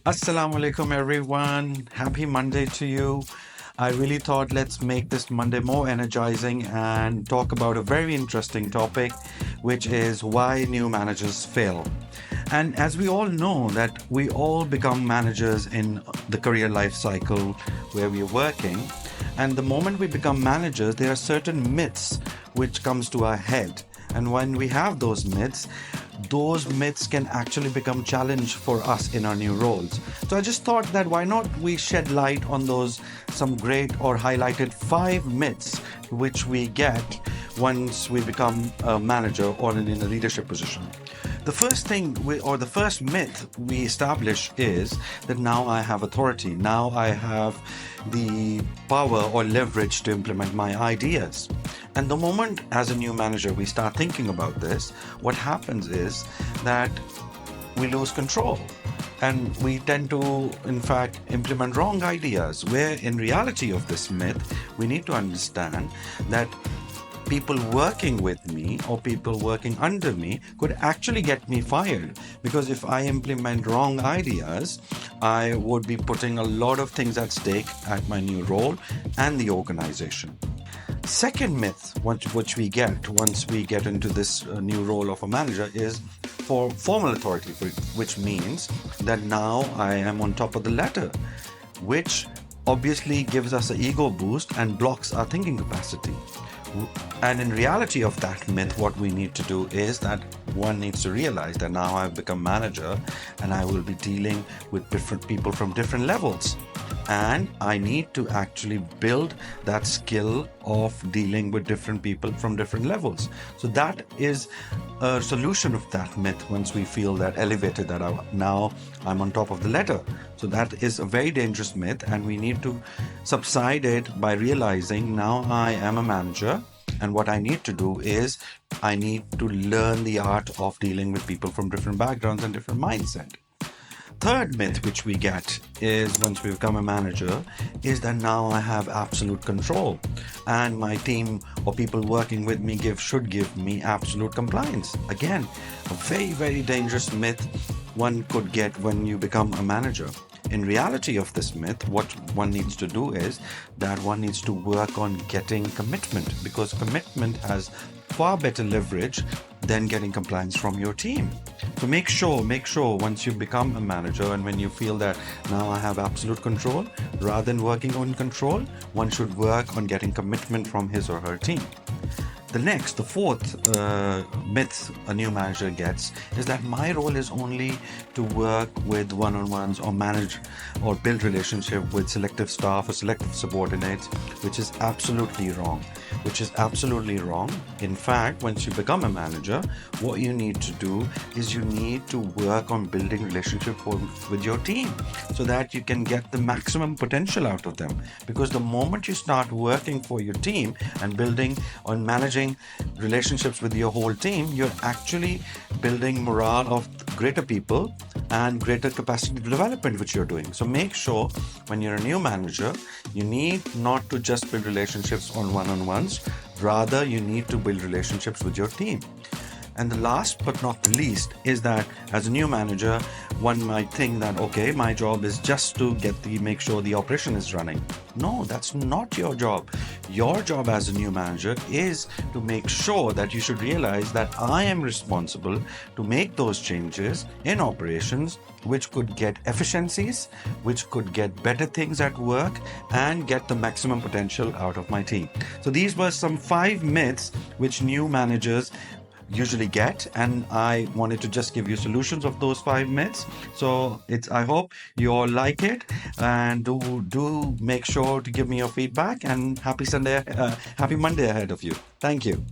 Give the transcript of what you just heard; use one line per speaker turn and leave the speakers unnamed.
Assalamu alaikum, everyone. Happy Monday to you. I really thought let's make this Monday more energizing and talk about a very interesting topic, which is why new managers fail. And as we all know that we all become managers in the career life cycle where we're working. And the moment we become managers, there are certain myths which comes to our head. And when we have those myths can actually become challenge for us in our new roles. So I just thought that why not we shed light on those some great or highlighted 5 myths which we get once we become a manager or in a leadership position. The first thing or the first myth we establish is that now I have authority. Now I have the power or leverage to implement my ideas. And the moment as a new manager we start thinking about this, what happens is that we lose control. And we tend to, in fact, implement wrong ideas, where in reality of this myth, we need to understand that people working with me or people working under me could actually get me fired, because if I implement wrong ideas, I would be putting a lot of things at stake at my new role and the organization. Second myth, which we get once we get into this new role of a manager, is for formal authority, which means that now I am on top of the ladder, which obviously gives us an ego boost and blocks our thinking capacity. And in reality of that myth, what we need to do is that one needs to realize that now I've become manager and I will be dealing with different people from different levels. And I need to actually build that skill of dealing with different people from different levels. So that is a solution of that myth once we feel that elevated, that now I'm on top of the ladder. So that is a very dangerous myth, and we need to subside it by realizing now I am a manager. And what I need to do is I need to learn the art of dealing with people from different backgrounds and different mindset. Third myth which we get is once we become a manager is that now I have absolute control and my team or people working with me should give me absolute compliance. Again, a very, very dangerous myth one could get when you become a manager. In reality of this myth, what one needs to do is that one needs to work on getting commitment, because commitment has far better leverage than getting compliance from your team. So make sure once you become a manager and when you feel that now I have absolute control, rather than working on control, one should work on getting commitment from his or her team. The fourth myth a new manager gets is that my role is only to work with one-on-ones or manage or build relationship with selective staff or selective subordinates, which is absolutely wrong. In fact, once you become a manager, what you need to do is you need to work on building relationship with your team so that you can get the maximum potential out of them. Because the moment you start working for your team and building on managing relationships with your whole team, you're actually building morale of greater people and greater capacity development which you're doing. So make sure when you're a new manager, you need not to just build relationships on one-on-ones, rather you need to build relationships with your team. And the last but not the least is that as a new manager, one might think that, okay, my job is just to make sure the operation is running. No, that's not your job. Your job as a new manager is to make sure that you should realize that I am responsible to make those changes in operations which could get efficiencies, which could get better things at work and get the maximum potential out of my team. So these were some 5 myths which new managers usually get, and I wanted to just give you solutions of those 5 myths. So I hope you all like it, and do make sure to give me your feedback, and happy Monday ahead of you. Thank you.